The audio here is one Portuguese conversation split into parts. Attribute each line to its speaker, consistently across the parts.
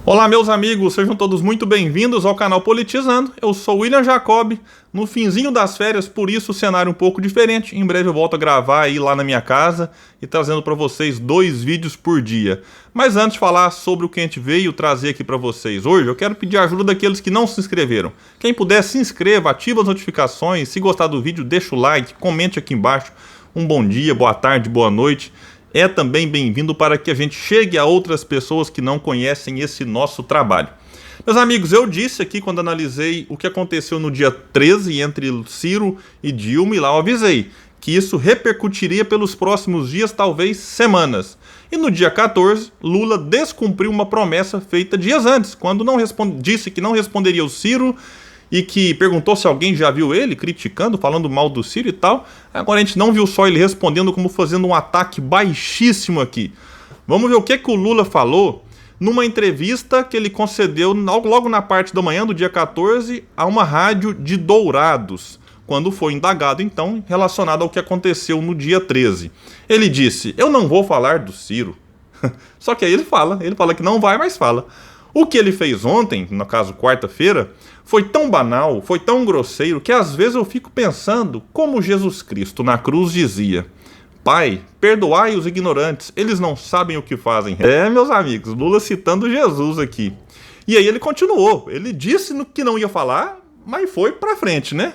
Speaker 1: Olá, meus amigos, sejam todos muito bem-vindos ao canal Politizando. Eu sou William Jacob, no finzinho das férias, por isso o cenário um pouco diferente. Em breve eu volto a gravar aí lá na minha casa e trazendo para vocês 2 vídeos por dia. Mas antes de falar sobre o que a gente veio trazer aqui para vocês hoje, eu quero pedir a ajuda daqueles que não se inscreveram. Quem puder, se inscreva, ativa as notificações, se gostar do vídeo, deixa o like, comente aqui embaixo. Um bom dia, boa tarde, boa noite. É também bem-vindo para que a gente chegue a outras pessoas que não conhecem esse nosso trabalho. Meus amigos, eu disse aqui quando analisei o que aconteceu no dia 13 entre Ciro e Dilma, e lá eu avisei que isso repercutiria pelos próximos dias, talvez semanas. E no dia 14, Lula descumpriu uma promessa feita dias antes, quando disse que não responderia o Ciro, e que perguntou se alguém já viu ele criticando, falando mal do Ciro e tal. Agora a gente não viu só ele respondendo, como fazendo um ataque baixíssimo aqui. Vamos ver o que o Lula falou numa entrevista que ele concedeu logo na parte da manhã do dia 14 a uma rádio de Dourados, quando foi indagado então relacionado ao que aconteceu no dia 13. Ele disse: "Eu não vou falar do Ciro." Só que aí ele fala que não vai, mas fala. O que ele fez ontem, no caso quarta-feira, foi tão banal, foi tão grosseiro, que às vezes eu fico pensando como Jesus Cristo na cruz dizia: "Pai, perdoai os ignorantes, eles não sabem o que fazem." Meus amigos, Lula citando Jesus aqui. E aí ele continuou, ele disse no que não ia falar, mas foi pra frente, né?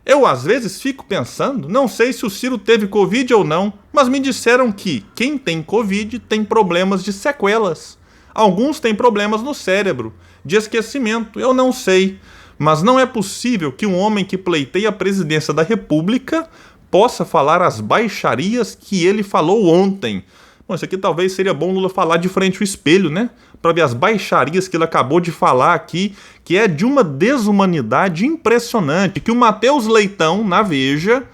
Speaker 1: Eu às vezes fico pensando, não sei se o Ciro teve Covid ou não, mas me disseram que quem tem Covid tem problemas de sequelas. Alguns têm problemas no cérebro, de esquecimento, eu não sei. Mas não é possível que um homem que pleiteia a presidência da República possa falar as baixarias que ele falou ontem. Bom, isso aqui talvez seria bom Lula falar de frente ao espelho, né? Para ver as baixarias que ele acabou de falar aqui, que é de uma desumanidade impressionante, que o Matheus Leitão, na Veja,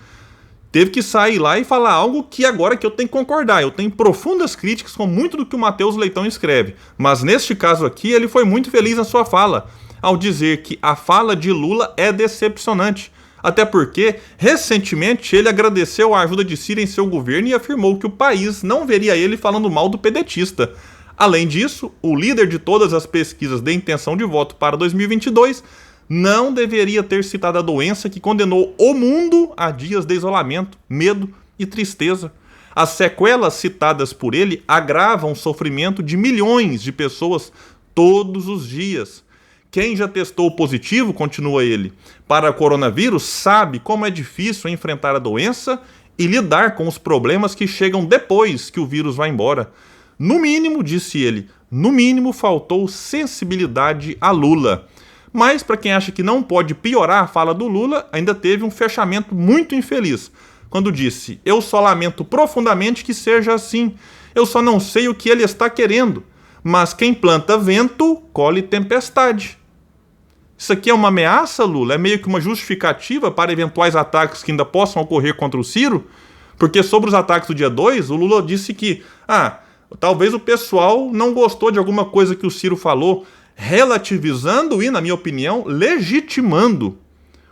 Speaker 1: teve que sair lá e falar algo que agora que eu tenho que concordar. Eu tenho profundas críticas com muito do que o Matheus Leitão escreve. Mas neste caso aqui, ele foi muito feliz na sua fala, ao dizer que a fala de Lula é decepcionante. Até porque, recentemente, ele agradeceu a ajuda de Ciro em seu governo e afirmou que o país não veria ele falando mal do pedetista. Além disso, o líder de todas as pesquisas de intenção de voto para 2022 não deveria ter citado a doença que condenou o mundo a dias de isolamento, medo e tristeza. As sequelas citadas por ele agravam o sofrimento de milhões de pessoas todos os dias. Quem já testou positivo, continua ele, para coronavírus sabe como é difícil enfrentar a doença e lidar com os problemas que chegam depois que o vírus vai embora. No mínimo, disse ele, no mínimo faltou sensibilidade a Lula. Mas, para quem acha que não pode piorar a fala do Lula, ainda teve um fechamento muito infeliz, quando disse: "Eu só lamento profundamente que seja assim. Eu só não sei o que ele está querendo. Mas quem planta vento, colhe tempestade." Isso aqui é uma ameaça, Lula? É meio que uma justificativa para eventuais ataques que ainda possam ocorrer contra o Ciro? Porque sobre os ataques do dia 2, o Lula disse que talvez o pessoal não gostou de alguma coisa que o Ciro falou, relativizando e, na minha opinião, legitimando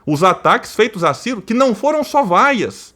Speaker 1: os ataques feitos a Ciro, que não foram só vaias.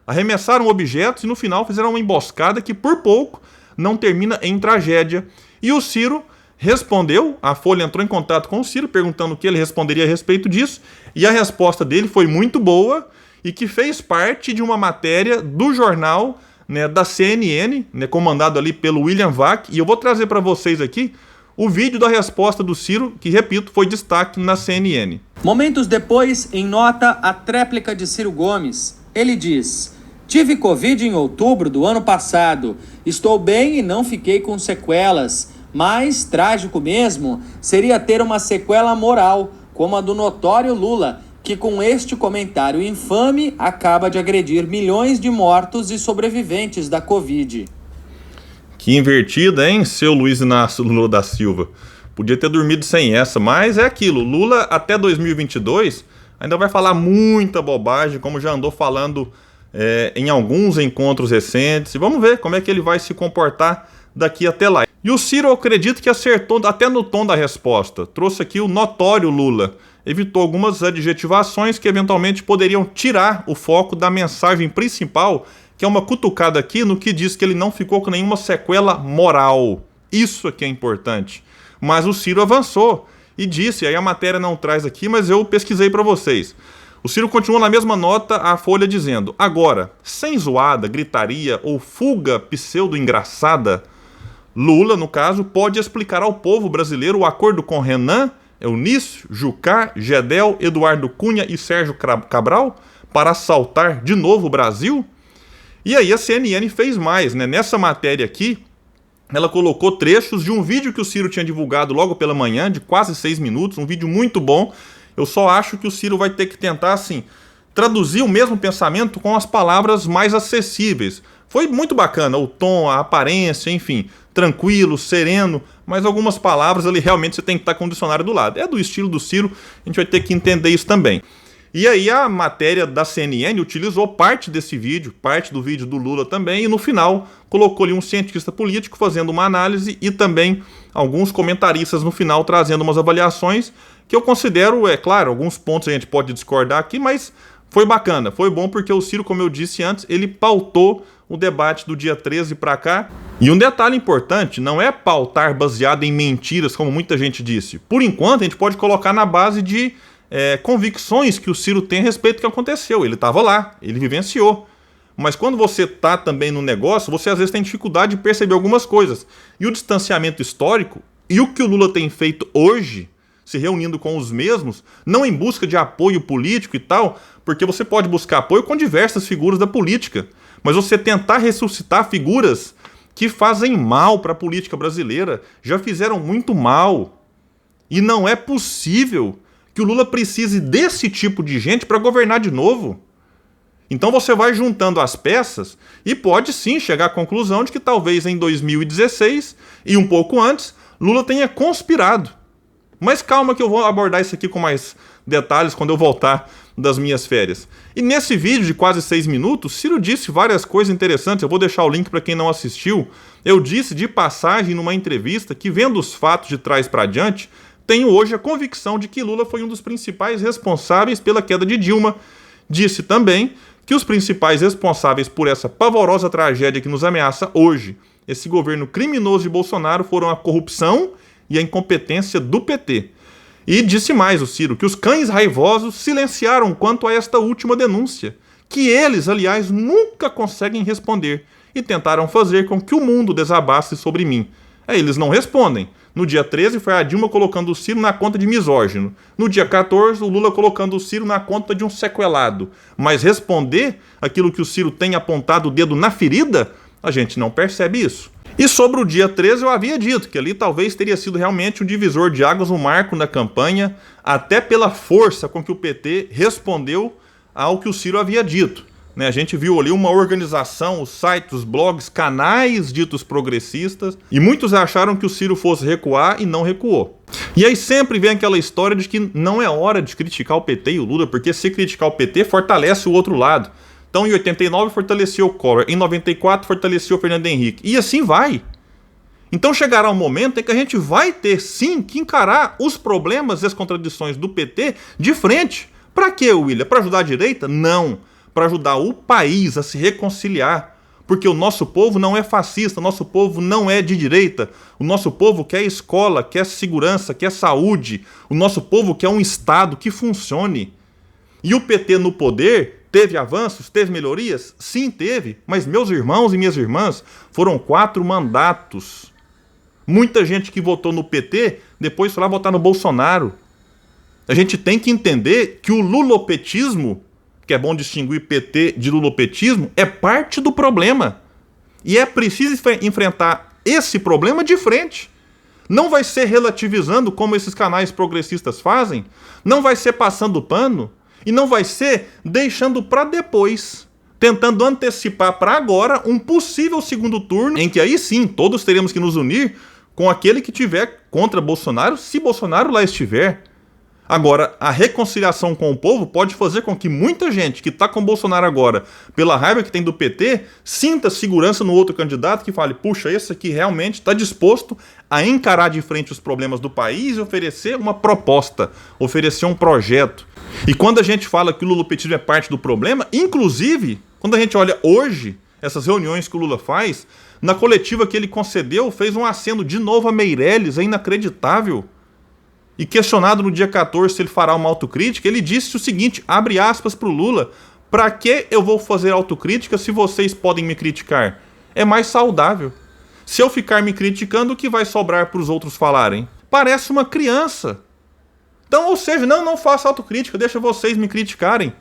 Speaker 1: Arremessaram objetos e no final fizeram uma emboscada que por pouco não termina em tragédia. E o Ciro respondeu, a Folha entrou em contato com o Ciro perguntando o que ele responderia a respeito disso, e a resposta dele foi muito boa e que fez parte de uma matéria do jornal, né, da CNN, né, comandado ali pelo William Vac, e eu vou trazer para vocês aqui o vídeo da resposta do Ciro, que, repito, foi destaque na CNN.
Speaker 2: Momentos depois, em nota, a tréplica de Ciro Gomes. Ele diz: "Tive Covid em outubro do ano passado. Estou bem e não fiquei com sequelas. Mas, trágico mesmo, seria ter uma sequela moral, como a do notório Lula, que com este comentário infame acaba de agredir milhões de mortos e sobreviventes da Covid."
Speaker 1: Que invertida, hein, seu Luiz Inácio Lula da Silva? Podia ter dormido sem essa, mas é aquilo. Lula, até 2022, ainda vai falar muita bobagem, como já andou falando em alguns encontros recentes. E vamos ver como é que ele vai se comportar daqui até lá. E o Ciro, eu acredito que acertou até no tom da resposta. Trouxe aqui o notório Lula. Evitou algumas adjetivações que eventualmente poderiam tirar o foco da mensagem principal, que é uma cutucada aqui no que diz que ele não ficou com nenhuma sequela moral. Isso aqui é importante. Mas o Ciro avançou e disse, aí a matéria não traz aqui, mas eu pesquisei para vocês. O Ciro continua na mesma nota, a Folha dizendo: agora, sem zoada, gritaria ou fuga pseudo-engraçada, Lula, no caso, pode explicar ao povo brasileiro o acordo com Renan, Eunício, Jucá, Gedel, Eduardo Cunha e Sérgio Cabral para assaltar de novo o Brasil? E aí a CNN fez mais, né? Nessa matéria aqui, ela colocou trechos de um vídeo que o Ciro tinha divulgado logo pela manhã, de quase 6 minutos, um vídeo muito bom. Eu só acho que o Ciro vai ter que tentar, assim, traduzir o mesmo pensamento com as palavras mais acessíveis. Foi muito bacana o tom, a aparência, enfim, tranquilo, sereno, mas algumas palavras ali realmente você tem que estar com o dicionário do lado. É do estilo do Ciro, a gente vai ter que entender isso também. E aí a matéria da CNN utilizou parte desse vídeo, parte do vídeo do Lula também, e no final colocou ali um cientista político fazendo uma análise e também alguns comentaristas no final trazendo umas avaliações que eu considero, é claro, alguns pontos a gente pode discordar aqui, mas foi bacana, foi bom porque o Ciro, como eu disse antes, ele pautou o debate do dia 13 para cá. E um detalhe importante, não é pautar baseado em mentiras, como muita gente disse. Por enquanto, a gente pode colocar na base de convicções que o Ciro tem a respeito do que aconteceu. Ele estava lá, ele vivenciou. Mas quando você está também no negócio, você às vezes tem dificuldade de perceber algumas coisas. E o distanciamento histórico, e o que o Lula tem feito hoje, se reunindo com os mesmos, não em busca de apoio político e tal, porque você pode buscar apoio com diversas figuras da política, mas você tentar ressuscitar figuras que fazem mal para a política brasileira, já fizeram muito mal. E não é possível que o Lula precise desse tipo de gente para governar de novo. Então você vai juntando as peças e pode sim chegar à conclusão de que talvez em 2016 e um pouco antes, Lula tenha conspirado. Mas calma que eu vou abordar isso aqui com mais detalhes quando eu voltar das minhas férias. E nesse vídeo de quase 6 minutos, Ciro disse várias coisas interessantes, eu vou deixar o link para quem não assistiu. Eu disse de passagem numa entrevista que, vendo os fatos de trás para diante, tenho hoje a convicção de que Lula foi um dos principais responsáveis pela queda de Dilma. Disse também que os principais responsáveis por essa pavorosa tragédia que nos ameaça hoje, esse governo criminoso de Bolsonaro, foram a corrupção e a incompetência do PT. E disse mais o Ciro, que os cães raivosos silenciaram quanto a esta última denúncia, que eles, aliás, nunca conseguem responder, e tentaram fazer com que o mundo desabasse sobre mim. Eles não respondem. No dia 13 foi a Dilma colocando o Ciro na conta de misógino. No dia 14, o Lula colocando o Ciro na conta de um sequelado. Mas responder aquilo que o Ciro tem apontado o dedo na ferida, a gente não percebe isso. E sobre o dia 13 eu havia dito que ali talvez teria sido realmente um divisor de águas, um marco na campanha, até pela força com que o PT respondeu ao que o Ciro havia dito. A gente viu ali uma organização, os sites, os blogs, canais ditos progressistas, e muitos acharam que o Ciro fosse recuar e não recuou. E aí sempre vem aquela história de que não é hora de criticar o PT e o Lula, porque se criticar o PT fortalece o outro lado. Então em 89 fortaleceu o Collor, em 94 fortaleceu o Fernando Henrique, e assim vai. Então chegará um momento em que a gente vai ter sim que encarar os problemas e as contradições do PT de frente. Para quê, William? Para ajudar a direita? Não. Para ajudar o país a se reconciliar. Porque o nosso povo não é fascista, o nosso povo não é de direita. O nosso povo quer escola, quer segurança, quer saúde. O nosso povo quer um Estado que funcione. E o PT no poder teve avanços, teve melhorias? Sim, teve. Mas meus irmãos e minhas irmãs, foram 4 mandatos. Muita gente que votou no PT, depois foi lá votar no Bolsonaro. A gente tem que entender que o lulopetismo, que é bom distinguir PT de lulopetismo, é parte do problema. E é preciso enfrentar esse problema de frente. Não vai ser relativizando como esses canais progressistas fazem, não vai ser passando pano, e não vai ser deixando para depois, tentando antecipar para agora um possível segundo turno, em que aí sim, todos teremos que nos unir com aquele que tiver contra Bolsonaro, se Bolsonaro lá estiver. Agora, a reconciliação com o povo pode fazer com que muita gente que está com Bolsonaro agora, pela raiva que tem do PT, sinta segurança no outro candidato que fale, puxa, esse aqui realmente está disposto a encarar de frente os problemas do país e oferecer uma proposta, oferecer um projeto. E quando a gente fala que o lulopetismo é parte do problema, inclusive, quando a gente olha hoje essas reuniões que o Lula faz, Na coletiva que ele concedeu, fez um aceno de novo a Meirelles, é inacreditável. E questionado no dia 14 se ele fará uma autocrítica, ele disse o seguinte, abre aspas para o Lula, para que eu vou fazer autocrítica se vocês podem me criticar? É mais saudável. Se eu ficar me criticando, o que vai sobrar para os outros falarem? Parece uma criança. Então, ou seja, não faça autocrítica, deixa vocês me criticarem.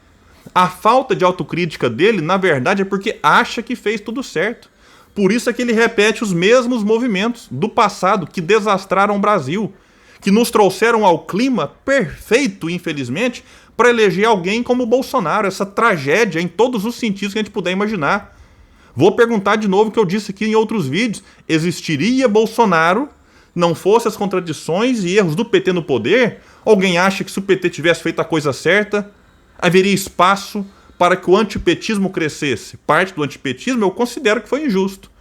Speaker 1: A falta de autocrítica dele, na verdade, é porque acha que fez tudo certo. Por isso é que ele repete os mesmos movimentos do passado que desastraram o Brasil, que nos trouxeram ao clima perfeito, infelizmente, para eleger alguém como o Bolsonaro, essa tragédia em todos os sentidos que a gente puder imaginar. Vou perguntar de novo o que eu disse aqui em outros vídeos. Existiria Bolsonaro, não fosse as contradições e erros do PT no poder? Alguém acha que se o PT tivesse feito a coisa certa, haveria espaço para que o antipetismo crescesse? Parte do antipetismo eu considero que foi injusto.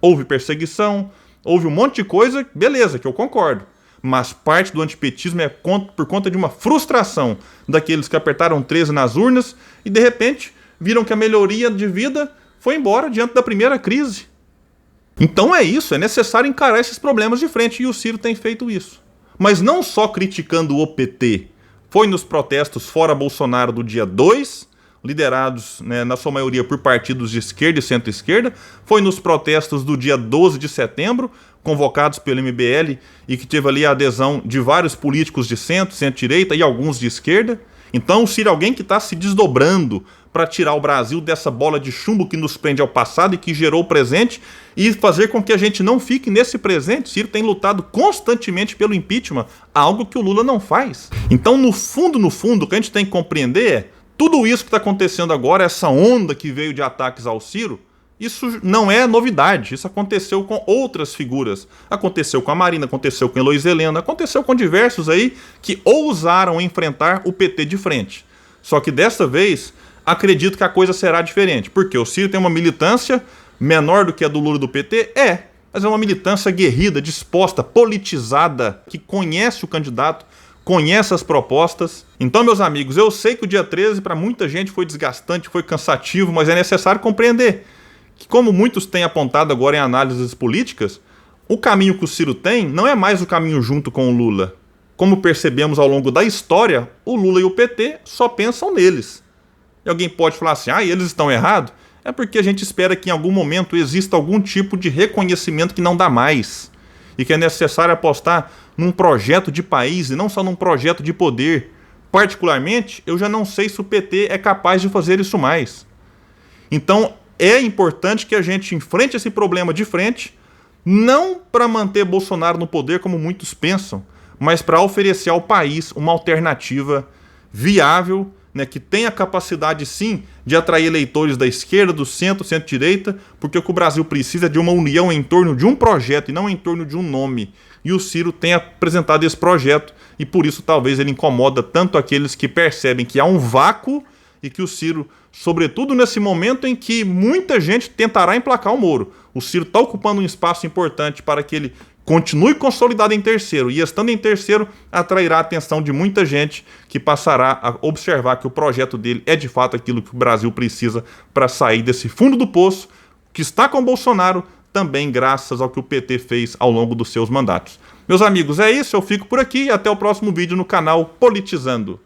Speaker 1: Houve perseguição, houve um monte de coisa, beleza, que eu concordo. Mas parte do antipetismo é por conta de uma frustração daqueles que apertaram 13 nas urnas e de repente viram que a melhoria de vida foi embora diante da primeira crise. Então é isso, é necessário encarar esses problemas de frente e o Ciro tem feito isso. Mas não só criticando o PT, foi nos protestos fora Bolsonaro do dia 2, liderados na sua maioria por partidos de esquerda e centro-esquerda, foi nos protestos do dia 12 de setembro, convocados pelo MBL e que teve ali a adesão de vários políticos de centro, centro-direita e alguns de esquerda. Então o Ciro é alguém que está se desdobrando para tirar o Brasil dessa bola de chumbo que nos prende ao passado e que gerou o presente e fazer com que a gente não fique nesse presente. Ciro tem lutado constantemente pelo impeachment, algo que o Lula não faz. Então, no fundo, o que a gente tem que compreender é tudo isso que está acontecendo agora, essa onda que veio de ataques ao Ciro, isso não é novidade, isso aconteceu com outras figuras. Aconteceu com a Marina, aconteceu com a Heloísa Helena, aconteceu com diversos aí que ousaram enfrentar o PT de frente. Só que desta vez, acredito que a coisa será diferente, porque o Ciro tem uma militância menor do que a do Lula e do PT? Mas é uma militância aguerrida, disposta, politizada, que conhece o candidato, conhece as propostas. Então, meus amigos, eu sei que o dia 13 para muita gente foi desgastante, foi cansativo, mas é necessário compreender que, como muitos têm apontado agora em análises políticas, o caminho que o Ciro tem não é mais o caminho junto com o Lula. Como percebemos ao longo da história, o Lula e o PT só pensam neles. E alguém pode falar assim, eles estão errados? É porque a gente espera que em algum momento exista algum tipo de reconhecimento que não dá mais. E que é necessário apostar num projeto de país e não só num projeto de poder. Particularmente, eu já não sei se o PT é capaz de fazer isso mais. Então, é importante que a gente enfrente esse problema de frente, não para manter Bolsonaro no poder, como muitos pensam, mas para oferecer ao país uma alternativa viável, que tenha capacidade, sim, de atrair eleitores da esquerda, do centro, centro-direita, porque o que o Brasil precisa é de uma união em torno de um projeto e não em torno de um nome. E o Ciro tem apresentado esse projeto e por isso talvez ele incomoda tanto aqueles que percebem que há um vácuo e que o Ciro, sobretudo nesse momento em que muita gente tentará emplacar o Moro, o Ciro está ocupando um espaço importante para que ele continue consolidado em terceiro e, estando em terceiro, atrairá a atenção de muita gente que passará a observar que o projeto dele é de fato aquilo que o Brasil precisa para sair desse fundo do poço, que está com Bolsonaro, também graças ao que o PT fez ao longo dos seus mandatos. Meus amigos, é isso, eu fico por aqui e até o próximo vídeo no canal Politizando.